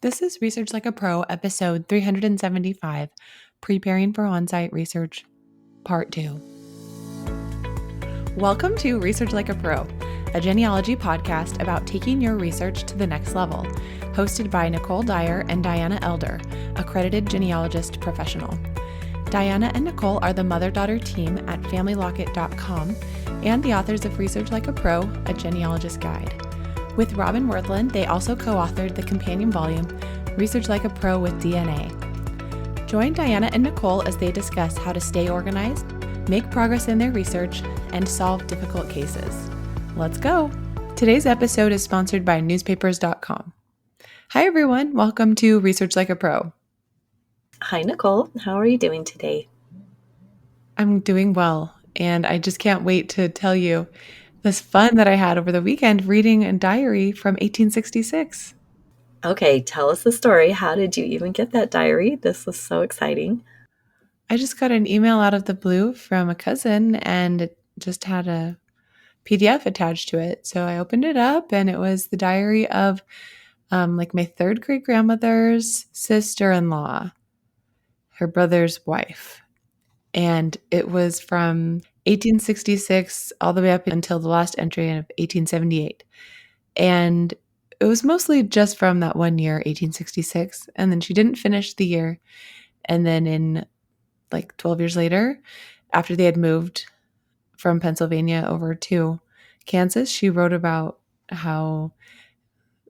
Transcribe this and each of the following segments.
This is Research Like a Pro, episode 375, Preparing for Onsite Research, Part 2. Welcome to Research Like a Pro, a genealogy podcast about taking your research to the next level, hosted by Nicole and Diana Elder, accredited genealogist professional. Diana and Nicole are the mother-daughter team at FamilyLocket.com and the authors of Research Like a Pro, a genealogist guide. With Robin Worthland, they also co-authored the companion volume, Research Like a Pro with DNA. Join Diana and Nicole as they discuss how to stay organized, make progress in their research, and solve difficult cases. Let's go! Today's episode is sponsored by newspapers.com. Hi everyone, welcome to Research Like a Pro. Hi Nicole, how are you doing today? I'm doing well, and I just can't wait to tell you this fun that I had over the weekend reading a diary from 1866. Okay, tell us the story. How did you even get that diary? This was so exciting. I just got an email out of the blue from a cousin, and it just had a PDF attached to it. So I opened it up, and it was the diary of my third great grandmother's sister-in-law, her brother's wife. And it was from 1866 all the way up until the last entry of 1878. And it was mostly just from that one year, 1866. And then she didn't finish the year. And then in 12 years later, after they had moved from Pennsylvania over to Kansas, she wrote about how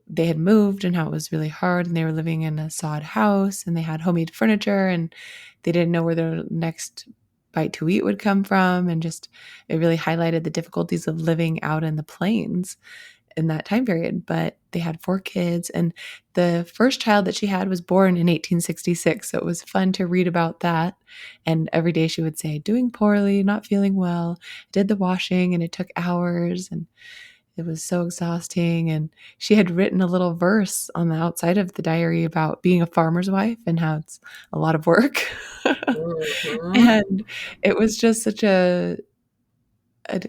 they had moved and how it was really hard, and they were living in a sod house, and they had homemade furniture, and they didn't know where their next bite to eat would come from. And just, it really highlighted the difficulties of living out in the plains in that time period. But they had 4 kids, and the first child that she had was born in 1866. So it was fun to read about that. And every day she would say, doing poorly, not feeling well, did the washing, and it took hours, and it was so exhausting. And she had written a little verse on the outside of the diary about being a farmer's wife and how it's a lot of work. Mm-hmm. And it was just such an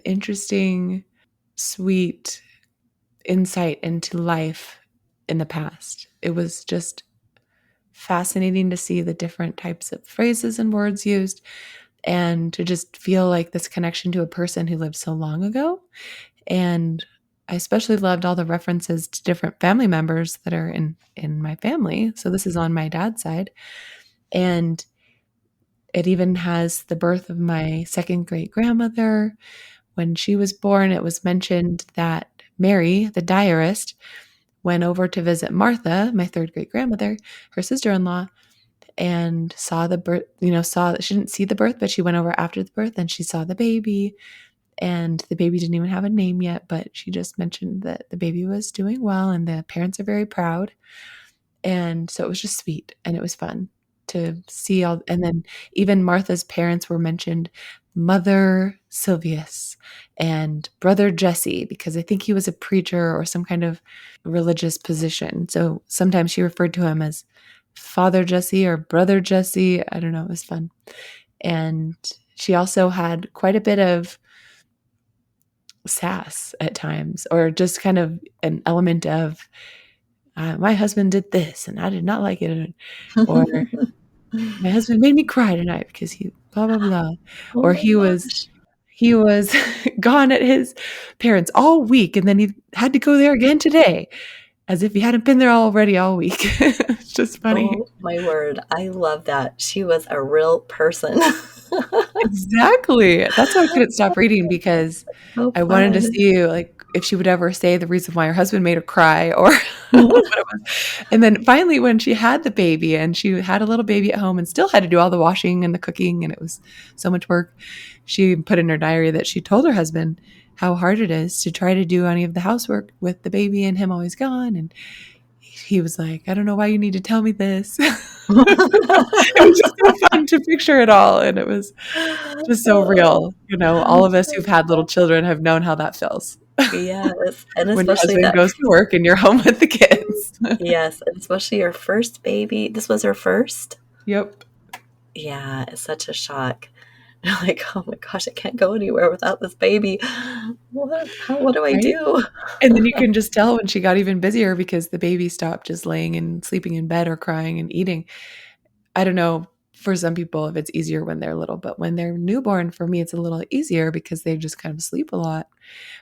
interesting, sweet insight into life in the past. It was just fascinating to see the different types of phrases and words used, and to just feel like this connection to a person who lived so long ago. And I especially loved all the references to different family members that are in my family. So this is on my dad's side. And it even has the birth of my second great grandmother. When she was born, it was mentioned that Mary, the diarist, went over to visit Martha, my third great grandmother, her sister-in-law, and saw the birth, she didn't see the birth, but she went over after the birth and she saw the baby. And the baby didn't even have a name yet, but she just mentioned that the baby was doing well and the parents are very proud. And so it was just sweet, and it was fun to see all. And then even Martha's parents were mentioned, Mother Silvius and Brother Jesse, because I think he was a preacher or some kind of religious position. So sometimes she referred to him as Father Jesse or Brother Jesse. I don't know. It was fun. And she also had quite a bit of sass at times, or just kind of an element of, my husband did this and I did not like it, or my husband made me cry tonight because he blah blah blah, or he was gone at his parents all week and then he had to go there again today, as if he hadn't been there already all week. It's just funny. Oh my word, I love that. She was a real person. Exactly. That's why I couldn't stop reading, because So I wanted to fun. see if she would ever say the reason why her husband made her cry, or what it was. And then finally, when she had the baby, and she had a little baby at home and still had to do all the washing and the cooking, and it was so much work, she put in her diary that she told her husband how hard it is to try to do any of the housework with the baby and him always gone. And he was like, I don't know why you need to tell me this. It was just so fun to picture it all. And it was just so real. All of us who've had little children have known how that feels. Yes, and When your especially husband goes to work and you're home with the kids. yes, and especially your first baby. This was her first? Yep. Yeah, it's such a shock. Like, oh my gosh, I can't go anywhere without this baby. What do I Right? do? And then you can just tell when she got even busier because the baby stopped just laying and sleeping in bed or crying and eating. I don't know for some people if it's easier when they're little, but when they're newborn, for me, it's a little easier because they just kind of sleep a lot.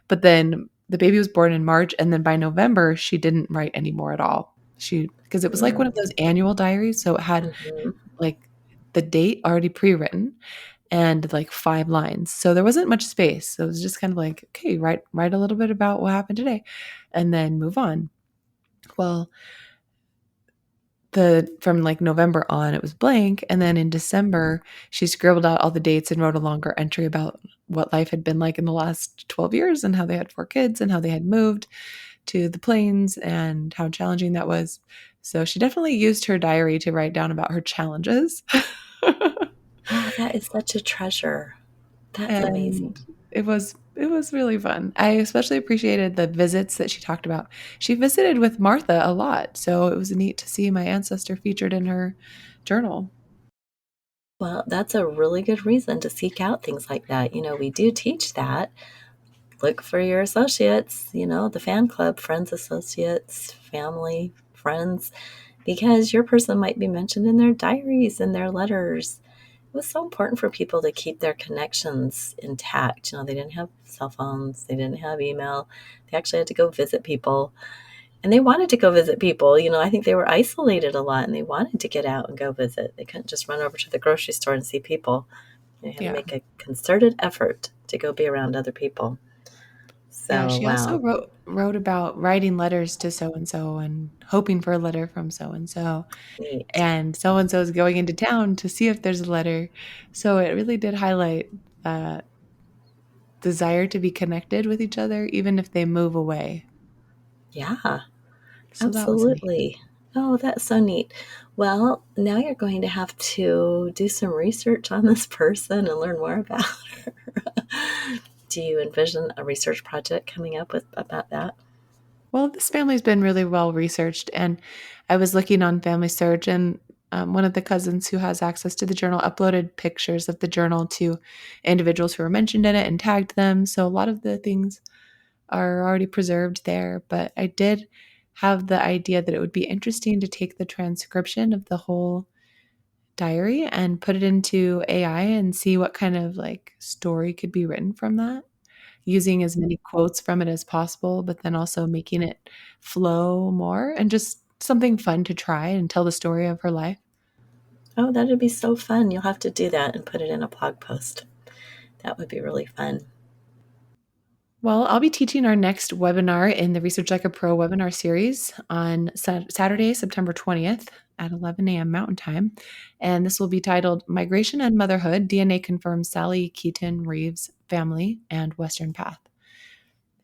But then the baby was born in March, and then by November, she didn't write anymore at all. Because it was like one of those annual diaries. So it had Mm-hmm. like the date already pre written and like 5 lines. So there wasn't much space. So it was just kind of like, okay, write a little bit about what happened today and then move on. Well, the from like November on it was blank, and then in December she scribbled out all the dates and wrote a longer entry about what life had been like in the last 12 years and how they had 4 kids and how they had moved to the plains and how challenging that was. So she definitely used her diary to write down about her challenges. Oh, that is such a treasure. That's amazing. And it was really fun. I especially appreciated the visits that she talked about. She visited with Martha a lot, so it was neat to see my ancestor featured in her journal. Well, that's a really good reason to seek out things like that. We do teach that. Look for your associates, the fan club, friends, associates, family, friends, because your person might be mentioned in their diaries and their letters. It was so important for people to keep their connections intact. They didn't have cell phones, they didn't have email. They actually had to go visit people. And they wanted to go visit people. I think they were isolated a lot and they wanted to get out and go visit. They couldn't just run over to the grocery store and see people. They had to Yeah. make a concerted effort to go be around other people. Yeah, So, she also wow, wrote about writing letters to so and so and hoping for a letter from neat. and so is going into town to see if there's a letter. So it really did highlight the desire to be connected with each other, even if they move away. Yeah, So that was neat. absolutely. Oh, that's so neat. Well, now you're going to have to do some research on this person and learn more about her. Do you envision a research project coming up with about that? Well, this family's been really well researched, and I was looking on Family Search, and one of the cousins who has access to the journal uploaded pictures of the journal to individuals who were mentioned in it and tagged them. So a lot of the things are already preserved there. But I did have the idea that it would be interesting to take the transcription of the whole diary and put it into AI and see what kind of like story could be written from that, using as many quotes from it as possible, but then also making it flow more and just something fun to try and tell the story of her life. Oh, that'd be so fun. You'll have to do that and put it in a blog post. That would be really fun. Well, I'll be teaching our next webinar in the Research Like a Pro webinar series on Saturday, September 20th at 11 a.m. Mountain Time. And this will be titled Migration and Motherhood DNA Confirms Sally Keaton Reeves Family and Western Path.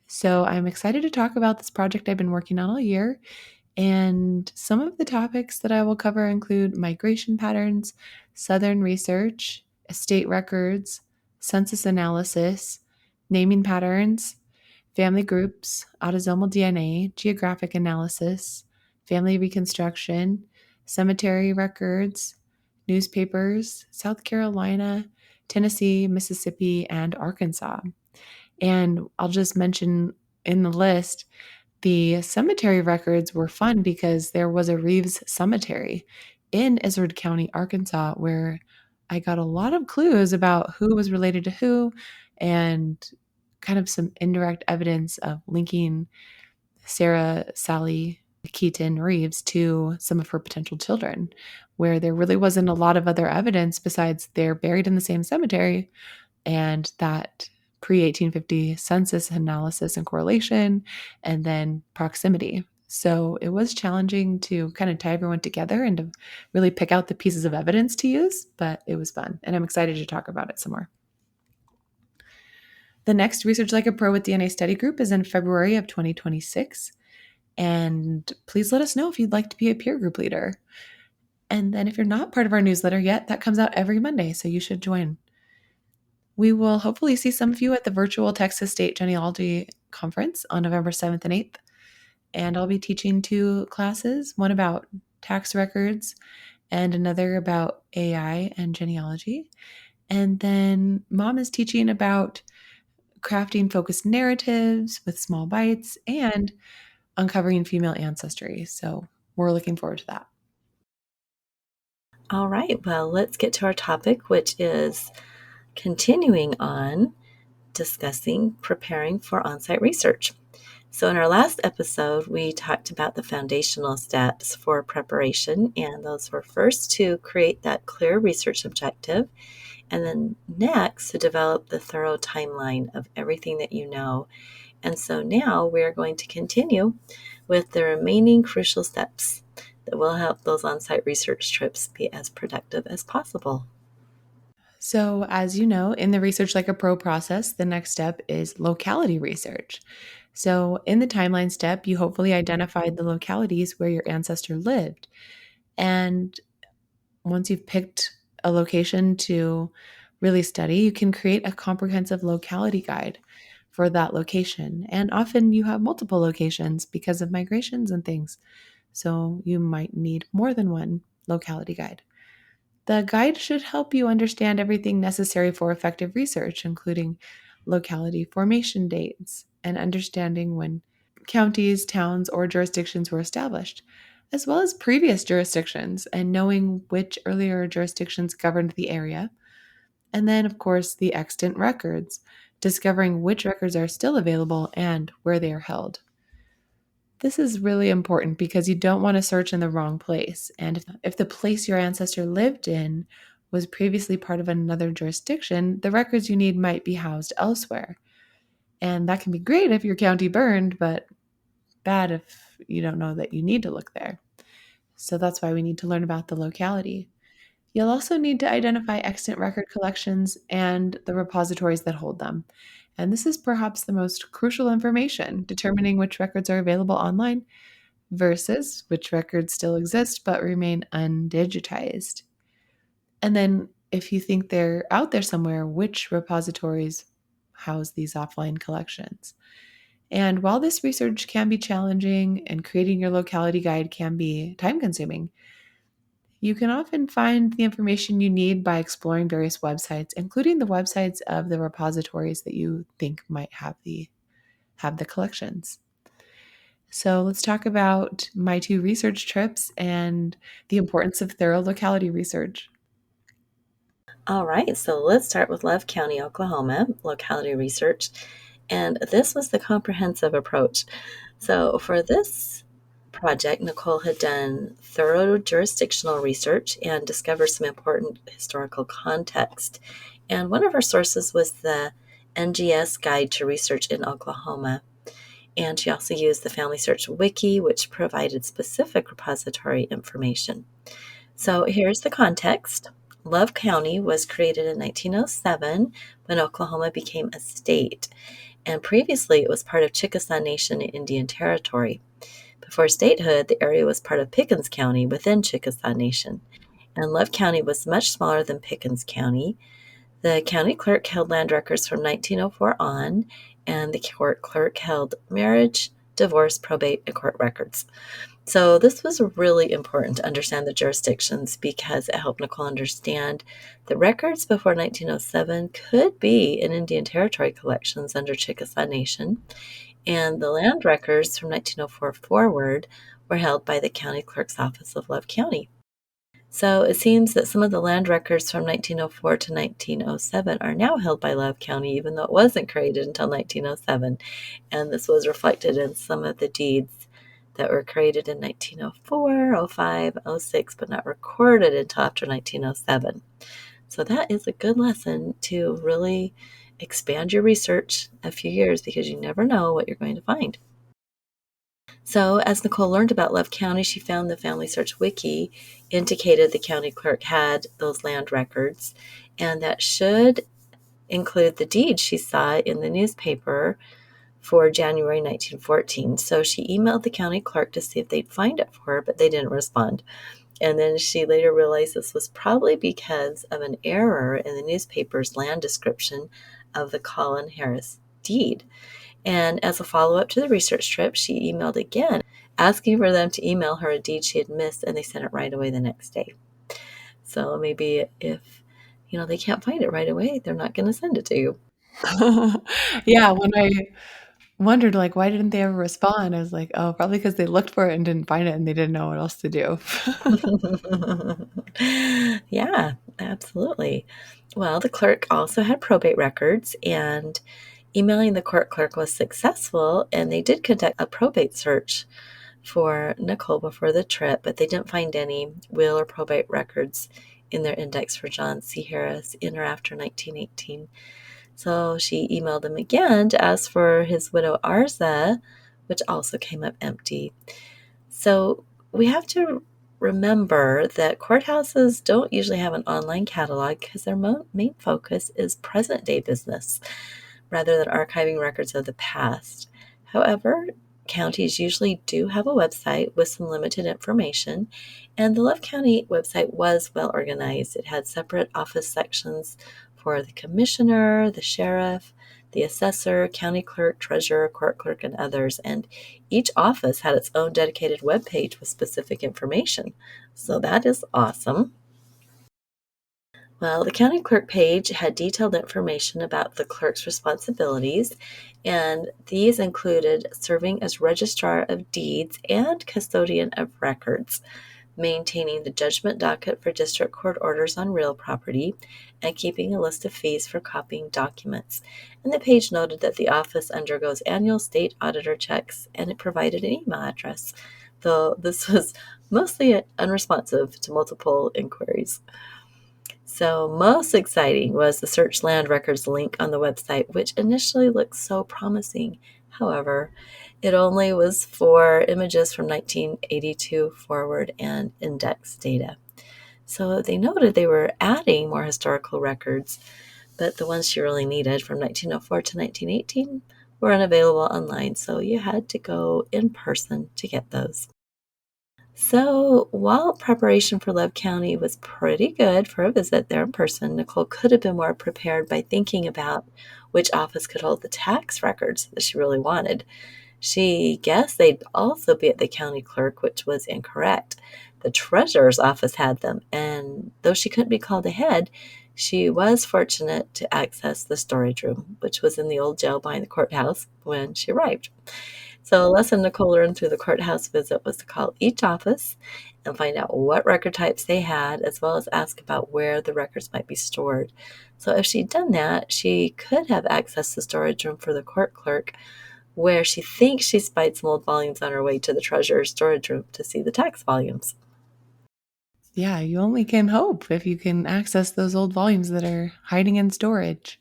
So I'm excited to talk about this project I've been working on all year. And some of the topics that I will cover include migration patterns, Southern research, estate records, census analysis, naming patterns, family groups, autosomal DNA, geographic analysis, family reconstruction, cemetery records, newspapers, South Carolina, Tennessee, Mississippi, and Arkansas. And I'll just mention in the list, the cemetery records were fun because there was a Reeves Cemetery in Izard County, Arkansas, where I got a lot of clues about who was related to who and kind of some indirect evidence of linking Sarah Sally Keaton Reeves to some of her potential children, where there really wasn't a lot of other evidence besides they're buried in the same cemetery and that pre 1850 census analysis and correlation, and then proximity. So it was challenging to kind of tie everyone together and to really pick out the pieces of evidence to use, but it was fun. And I'm excited to talk about it some more. The next Research Like a Pro with DNA study group is in February of 2026. And please let us know if you'd like to be a peer group leader. And then if you're not part of our newsletter yet, that comes out every Monday, so you should join. We will hopefully see some of you at the virtual Texas State Genealogy Conference on November 7th and 8th. And I'll be teaching 2 classes, one about tax records and another about AI and genealogy. And then mom is teaching about crafting focused narratives with small bites and uncovering female ancestry. So we're looking forward to that. All right, well, let's get to our topic, which is continuing on discussing preparing for on-site research. So in our last episode, we talked about the foundational steps for preparation, and those were first to create that clear research objective, and then next to develop the thorough timeline of everything that you know. And so now we're going to continue with the remaining crucial steps that will help those on-site research trips be as productive as possible. So, as you know, in the Research Like a Pro process, the next step is locality research. So, in the timeline step, you hopefully identified the localities where your ancestor lived. And once you've picked a location to really study, you can create a comprehensive locality guide for that location. And often you have multiple locations because of migrations and things. So, you might need more than one locality guide. The guide should help you understand everything necessary for effective research, including locality formation dates and understanding when counties, towns, or jurisdictions were established, as well as previous jurisdictions and knowing which earlier jurisdictions governed the area. And then, of course, the extant records, discovering which records are still available and where they are held. This is really important because you don't want to search in the wrong place. And if the place your ancestor lived in was previously part of another jurisdiction, the records you need might be housed elsewhere. And that can be great if your county burned, but bad if you don't know that you need to look there. So that's why we need to learn about the locality. You'll also need to identify extant record collections and the repositories that hold them. And this is perhaps the most crucial information, determining which records are available online versus which records still exist but remain undigitized. And then, if you think they're out there somewhere, which repositories house these offline collections? And while this research can be challenging and creating your locality guide can be time consuming, you can often find the information you need by exploring various websites, including the websites of the repositories that you think might have the collections. So let's talk about my two research trips and the importance of thorough locality research. All right, so let's start with Love County, Oklahoma, locality research. And this was the comprehensive approach. So for this project, Nicole had done thorough jurisdictional research and discovered some important historical context. And one of her sources was the NGS Guide to Research in Oklahoma. And she also used the Family Search Wiki, which provided specific repository information. So here's the context. Love County was created in 1907 when Oklahoma became a state, and previously it was part of Chickasaw Nation Indian Territory. Before statehood, the area was part of Pickens County within Chickasaw Nation, and Love County was much smaller than Pickens County. The county clerk held land records from 1904 on, and the court clerk held marriage, divorce, probate, and court records. So this was really important to understand the jurisdictions because it helped Nicole understand that records before 1907 could be in Indian Territory collections under Chickasaw Nation, and the land records from 1904 forward were held by the county clerk's office of Love County. So it seems that some of the land records from 1904 to 1907 are now held by Love County, even though it wasn't created until 1907. And this was reflected in some of the deeds that were created in 1904, 05, 06, but not recorded until after 1907. So that is a good lesson to really expand your research a few years because you never know what you're going to find. So as Nicole learned about Love County, she found the Family Search Wiki indicated the county clerk had those land records, and that should include the deed she saw in the newspaper for January 1914. So she emailed the county clerk to see if they'd find it for her, but they didn't respond. And then she later realized this was probably because of an error in the newspaper's land description of the Colin Harris deed. And as a follow-up to the research trip, she emailed again, asking for them to email her a deed she had missed, and they sent it right away the next day. So maybe if They can't find it right away. They're not going to send it to you. Yeah, when I wondered, like, why didn't they ever respond? I was like, "Oh, probably because they looked for it and didn't find it, and they didn't know what else to do." Yeah, absolutely. Well, the clerk also had probate records, and emailing the court clerk was successful, and they did conduct a probate search for Nicole before the trip, but they didn't find any will or probate records in their index for John C. Harris in or after 1918. So she emailed him again to ask for his widow Arza, which also came up empty. So we have to remember that courthouses don't usually have an online catalog because their main focus is present day business rather than archiving records of the past. However, counties usually do have a website with some limited information, and the Love County website was well organized. It had separate office sections for the commissioner, the sheriff, the assessor, county clerk, treasurer, court clerk, and others, and each office had its own dedicated web page with specific information. So that is awesome. Well, the county clerk page had detailed information about the clerk's responsibilities, and these included serving as registrar of deeds and custodian of records, maintaining the judgment docket for district court orders on real property, and keeping a list of fees for copying documents. And the page noted that the office undergoes annual state auditor checks, and it provided an email address, though this was mostly unresponsive to multiple inquiries. So, most exciting was the Search Land Records link on the website, which initially looked so promising. However, it only was for images from 1982 forward and index data. So, they noted they were adding more historical records, but the ones she really needed from 1904 to 1918 were unavailable online, so you had to go in person to get those. So while preparation for Love County was pretty good for a visit there in person, Nicole could have been more prepared by thinking about which office could hold the tax records that she really wanted. She guessed they'd also be at the county clerk, which was incorrect. The treasurer's office had them, and though she couldn't be called ahead, she was fortunate to access the storage room, which was in the old jail behind the courthouse when she arrived. So a lesson Nicole learned through the courthouse visit was to call each office and find out what record types they had, as well as ask about where the records might be stored. So if she'd done that, she could have accessed the storage room for the court clerk, where she thinks she spied some old volumes on her way to the treasurer's storage room to see the tax volumes. Yeah, you only can hope if you can access those old volumes that are hiding in storage.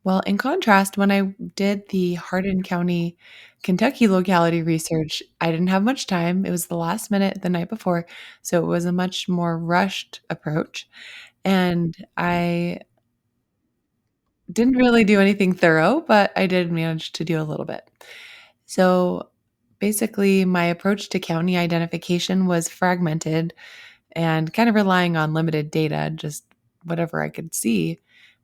Well, in contrast, when I did the Hardin County, Kentucky locality research, I didn't have much time. It was the last minute the night before, so it was a much more rushed approach. And I didn't really do anything thorough, but I did manage to do a little bit. So basically, my approach to county identification was fragmented and kind of relying on limited data, just whatever I could see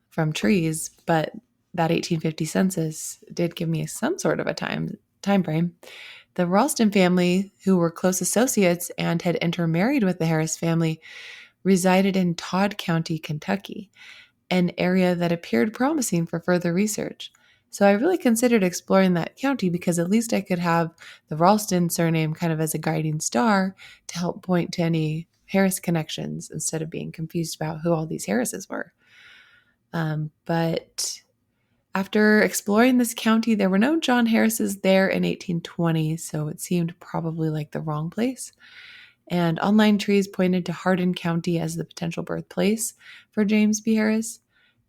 from trees. But that 1850 census did give me some sort of a time frame. The Ralston family, who were close associates and had intermarried with the Harris family, resided in Todd County, Kentucky, an area that appeared promising for further research. So I really considered exploring that county because at least I could have the Ralston surname kind of as a guiding star to help point to any Harris connections instead of being confused about who all these Harrises were. But after exploring this county, there were no John Harrises there in 1820, so it seemed probably like the wrong place. And online trees pointed to Hardin County as the potential birthplace for James B. Harris.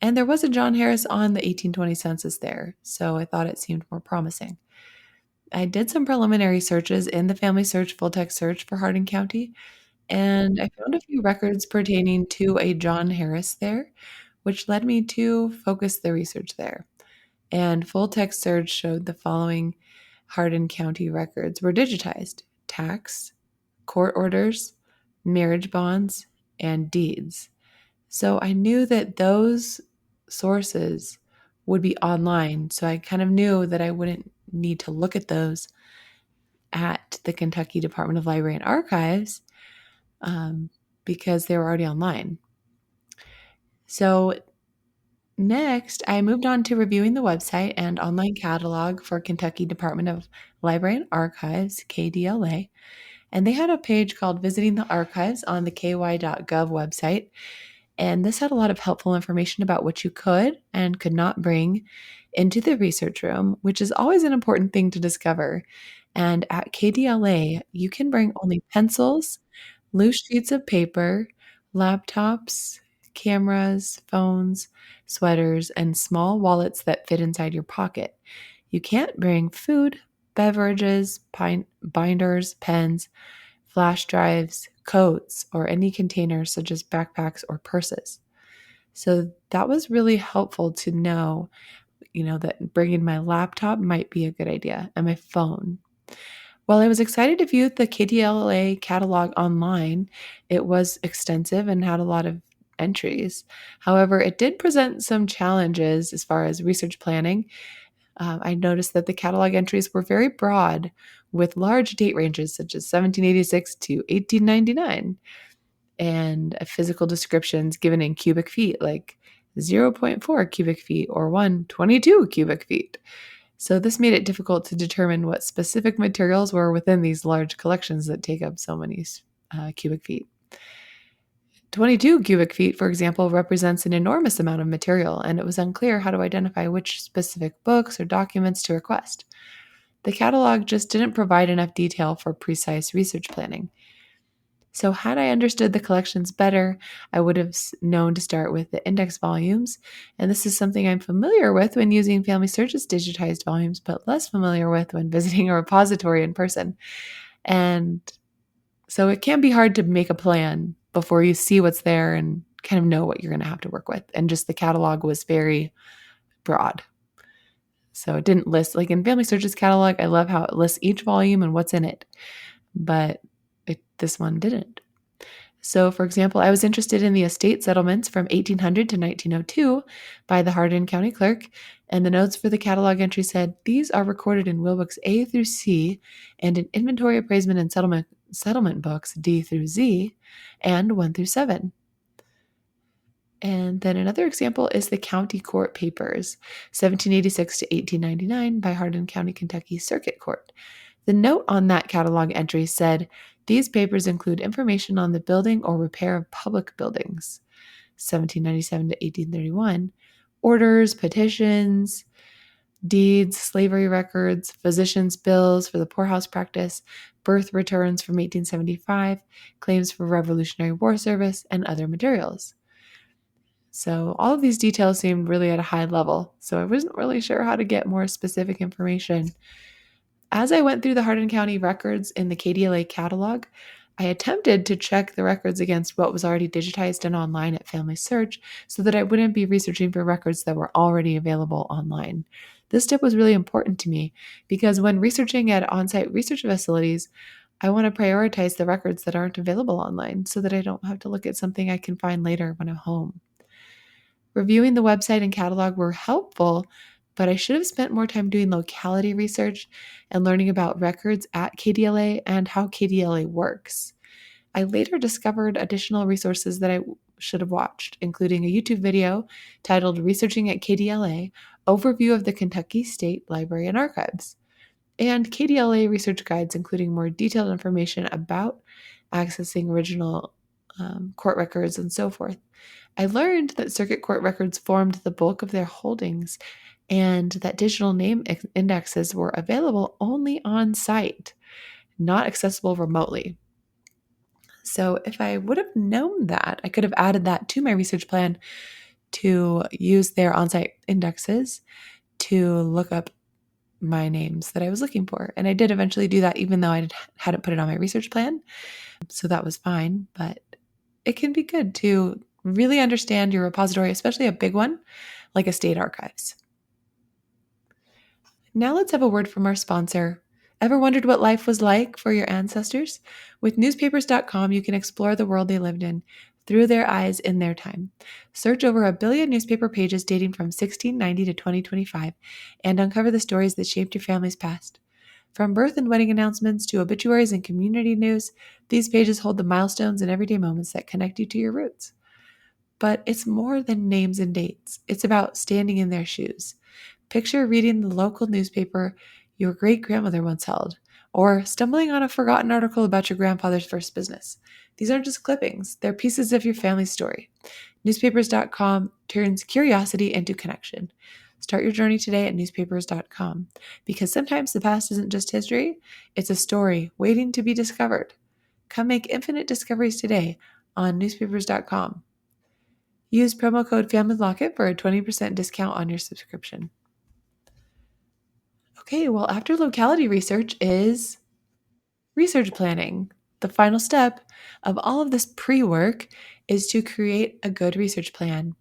And there was a John Harris on the 1820 census there, so I thought it seemed more promising. I did some preliminary searches in the Family Search full text search for Hardin County, and I found a few records pertaining to a John Harris there, which led me to focus the research there. And full text search showed the following Hardin County records were digitized: tax, court orders, marriage bonds, and deeds. So I knew that those sources would be online. So I kind of knew that I wouldn't need to look at those at the Kentucky Department of Library and Archives, because they were already online. So next, I moved on to reviewing the website and online catalog for Kentucky Department of Library and Archives, KDLA. And they had a page called Visiting the Archives on the ky.gov website. And this had a lot of helpful information about what you could and could not bring into the research room, which is always an important thing to discover. And at KDLA, you can bring only pencils, loose sheets of paper, laptops, cameras, phones, sweaters, and small wallets that fit inside your pocket. You can't bring food, beverages, binders, pens, flash drives, coats, or any containers such as backpacks or purses. So that was really helpful to know, that bringing my laptop might be a good idea and my phone. While I was excited to view the KDLA catalog online, it was extensive and had a lot of entries. However, it did present some challenges as far as research planning. I noticed that the catalog entries were very broad with large date ranges such as 1786 to 1899 and physical descriptions given in cubic feet like zero point 0.4 cubic feet or 122 cubic feet. So this made it difficult to determine what specific materials were within these large collections that take up so many cubic feet. 22 cubic feet, for example, represents an enormous amount of material, and it was unclear how to identify which specific books or documents to request. The catalog just didn't provide enough detail for precise research planning. So, had I understood the collections better, I would have known to start with the index volumes. And this is something I'm familiar with when using Family Search's digitized volumes, but less familiar with when visiting a repository in person. And so it can be hard to make a plan before you see what's there and kind of know what you're going to have to work with. And just the catalog was very broad. So it didn't list, like in Family Search's catalog, I love how it lists each volume and what's in it. But this one didn't. So, for example, I was interested in the estate settlements from 1800 to 1902 by the Hardin County clerk, and the notes for the catalog entry said these are recorded in will books A through C and in inventory appraisement and settlement books D through Z and 1 through 7. And then another example is the County Court Papers, 1786 to 1899 by Hardin County, Kentucky Circuit Court. The note on that catalog entry said, these papers include information on the building or repair of public buildings, 1797 to 1831, orders, petitions, deeds, slavery records, physicians' bills for the poorhouse practice, birth returns from 1875, claims for Revolutionary War service, and other materials. So all of these details seemed really at a high level, so I wasn't really sure how to get more specific information. As I went through the Hardin County records in the KDLA catalog, I attempted to check the records against what was already digitized and online at Family Search so that I wouldn't be researching for records that were already available online. This tip was really important to me because when researching at on-site research facilities, I want to prioritize the records that aren't available online so that I don't have to look at something I can find later when I'm home. Reviewing the website and catalog were helpful, but I should have spent more time doing locality research and learning about records at KDLA and how KDLA works. I later discovered additional resources that I should have watched, including a YouTube video titled Researching at KDLA, Overview of the Kentucky State Library and Archives, and KDLA research guides, including more detailed information about accessing original court records and so forth. I learned that circuit court records formed the bulk of their holdings and that digital name indexes were available only on site, not accessible remotely. So, if I would have known that, I could have added that to my research plan to use their on site indexes to look up my names that I was looking for. And I did eventually do that, even though I hadn't put it on my research plan. So, that was fine. But it can be good to really understand your repository, especially a big one like a state archives. Now let's have a word from our sponsor. Ever wondered what life was like for your ancestors? With newspapers.com, you can explore the world they lived in through their eyes in their time. Search over 1 billion newspaper pages dating from 1690 to 2025 and uncover the stories that shaped your family's past. From birth and wedding announcements to obituaries and community news, these pages hold the milestones and everyday moments that connect you to your roots. But it's more than names and dates. It's about standing in their shoes. Picture reading the local newspaper your great grandmother once held, or stumbling on a forgotten article about your grandfather's first business. These aren't just clippings, they're pieces of your family's story. Newspapers.com turns curiosity into connection. Start your journey today at newspapers.com because sometimes the past isn't just history, it's a story waiting to be discovered. Come make infinite discoveries today on newspapers.com. Use promo code FamilyLocket for a 20% discount on your subscription. Okay, well, after locality research is research planning. The final step of all of this pre work is to create a good research plan.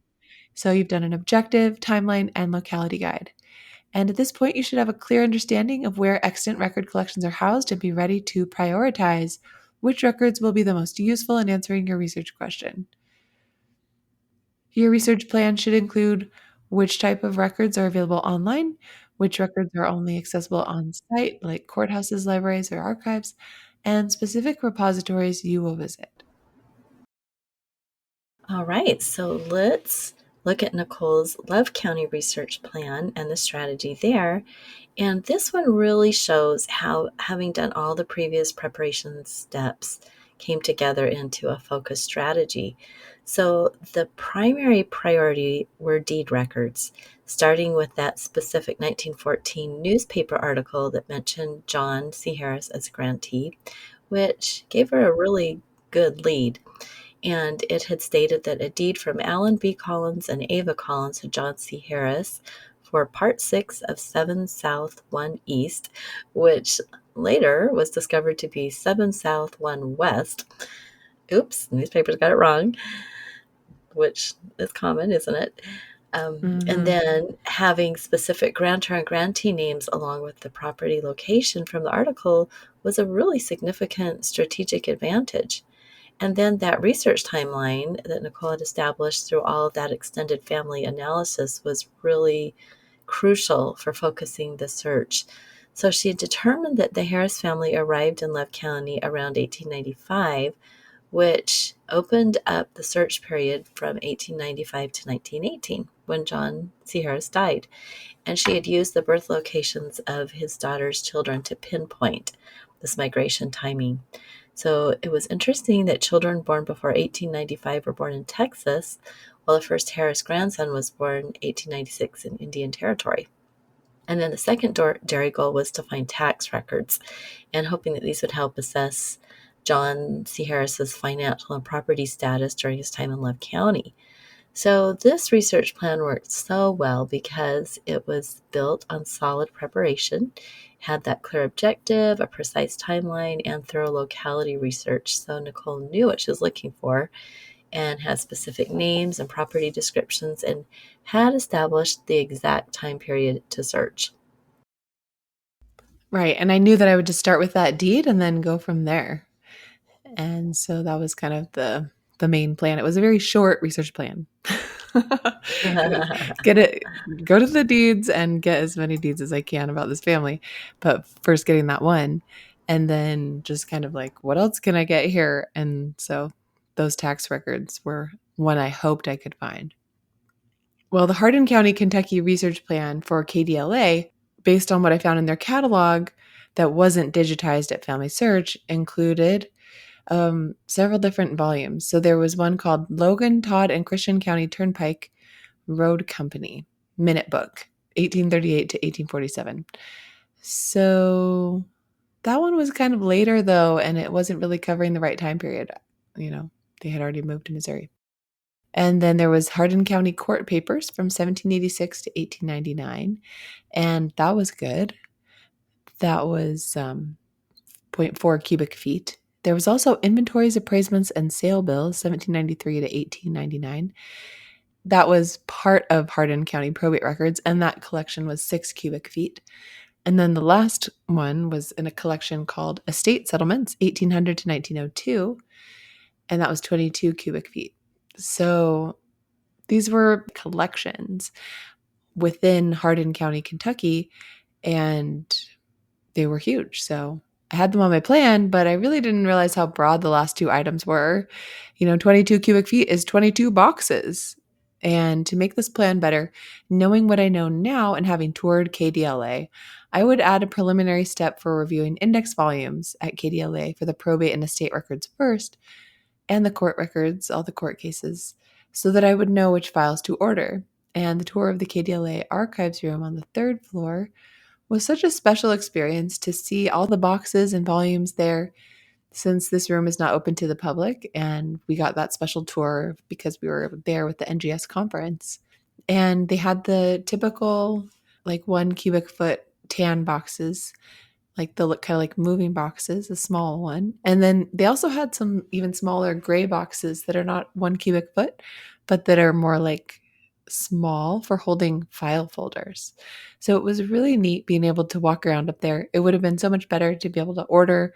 So you've done an objective, timeline, and locality guide. And at this point, you should have a clear understanding of where extant record collections are housed and be ready to prioritize which records will be the most useful in answering your research question. Your research plan should include which type of records are available online, which records are only accessible on site, like courthouses, libraries, or archives, and specific repositories you will visit. All right, so let's look at Nicole's Love County research plan and the strategy there. And this one really shows how, having done all the previous preparation steps, came together into a focused strategy. So the primary priority were deed records, starting with that specific 1914 newspaper article that mentioned John C. Harris as a grantee, which gave her a really good lead. And it had stated that a deed from Allen B. Collins and Ava Collins to John C. Harris for Part 6 of 7 South 1 East, which later was discovered to be 7 South 1 West. Oops, newspapers got it wrong, which is common, isn't it? And Mm-hmm. then having specific grantor and grantee names along with the property location from the article was a really significant strategic advantage. And then that research timeline that Nicole had established through all of that extended family analysis was really crucial for focusing the search. So she determined that the Harris family arrived in Love County around 1895, which opened up the search period from 1895 to 1918 when John C. Harris died. And she had used the birth locations of his daughter's children to pinpoint this migration timing. So it was interesting that children born before 1895 were born in Texas, while the first Harris grandson was born 1896 in Indian Territory. And then the secondary goal was to find tax records, and hoping that these would help assess John C. Harris's financial and property status during his time in Love County. So this research plan worked so well because it was built on solid preparation, had that clear objective, a precise timeline, and thorough locality research. So Nicole knew what she was looking for and had specific names and property descriptions and had established the exact time period to search. Right. And I knew that I would just start with that deed and then go from there. And so that was kind of the main plan. It was a very short research plan. It was get it go to the deeds and get as many deeds as I can about this family. But first getting that one and then just kind of like what else can I get here? And so those tax records were one I hoped I could find. Well, the Hardin County, Kentucky research plan for KDLA, based on what I found in their catalog that wasn't digitized at Family Search, included several different volumes. So there was one called Logan, Todd, and Christian County Turnpike Road Company Minute Book, 1838 to 1847. So that one was kind of later, though, and it wasn't really covering the right time period. You know, they had already moved to Missouri. And then there was Hardin County Court Papers from 1786 to 1899, and that was good. That was zero point 0.4 cubic feet. There was also inventories, appraisements, and sale bills, 1793 to 1899. That was part of Hardin County probate records, and that collection was 6 cubic feet. And then the last one was in a collection called Estate Settlements, 1800 to 1902, and that was 22 cubic feet. So these were collections within Hardin County, Kentucky, and they were huge. So I had them on my plan, but I really didn't realize how broad the last two items were. 22 cubic feet is 22 boxes. And to make this plan better, knowing what I know now and having toured KDLA, I would add a preliminary step for reviewing index volumes at KDLA for the probate and estate records first, and the court records, all the court cases, so that I would know which files to order. And the tour of the KDLA archives room on the third floor was such a special experience to see all the boxes and volumes there, since this room is not open to the public, and we got that special tour because we were there with the NGS conference. And they had the typical like 1 cubic foot tan boxes, like the kind of like moving boxes, a small one. And then they also had some even smaller gray boxes that are not 1 cubic foot, but that are more like small for holding file folders. So it was really neat being able to walk around up there. It would have been so much better to be able to order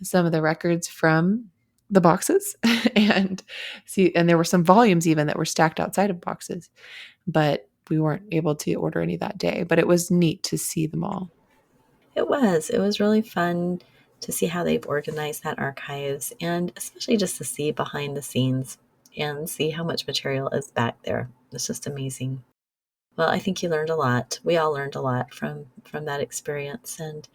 some of the records from the boxes and see, and there were some volumes even that were stacked outside of boxes, but we weren't able to order any that day. But it was neat to see them all. It was. It was really fun to see how they've organized that archives, and especially just to see behind the scenes and see how much material is back there. It's just amazing. Well, I think you learned a lot. We all learned a lot from that experience. And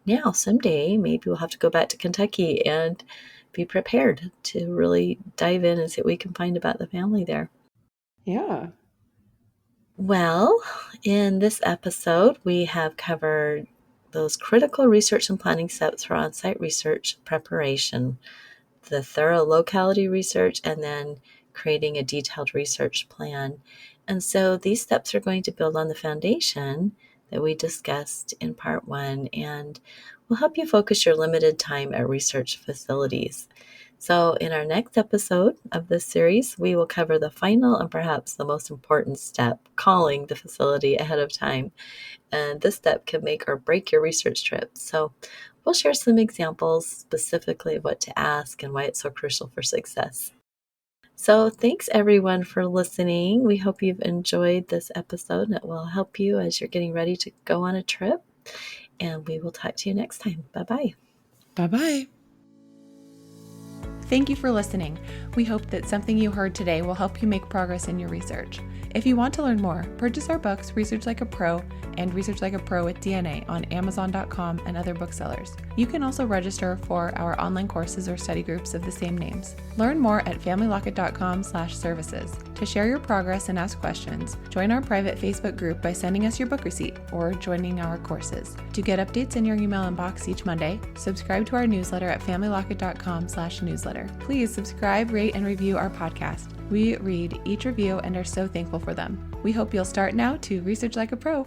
now someday maybe we'll have to go back to Kentucky and be prepared to really dive in and see what we can find about the family there. Yeah. Well, in this episode, we have covered those critical research and planning steps for on-site research preparation, the thorough locality research, and then creating a detailed research plan. And so these steps are going to build on the foundation that we discussed in part 1 and will help you focus your limited time at research facilities. So in our next episode of this series, we will cover the final and perhaps the most important step, calling the facility ahead of time. And this step can make or break your research trip. So we'll share some examples specifically of what to ask and why it's so crucial for success. So thanks everyone for listening. We hope you've enjoyed this episode and it will help you as you're getting ready to go on a trip. And we will talk to you next time. Bye-bye. Bye-bye. Thank you for listening. We hope that something you heard today will help you make progress in your research. If you want to learn more, purchase our books, Research Like a Pro and Research Like a Pro with DNA on Amazon.com and other booksellers. You can also register for our online courses or study groups of the same names. Learn more at familylocket.com/services. To share your progress and ask questions, join our private Facebook group by sending us your book receipt or joining our courses. To get updates in your email inbox each Monday, subscribe to our newsletter at familylocket.com/newsletter. Please subscribe, rate, and review our podcast. We read each review and are so thankful for them. We hope you'll start now to research like a pro.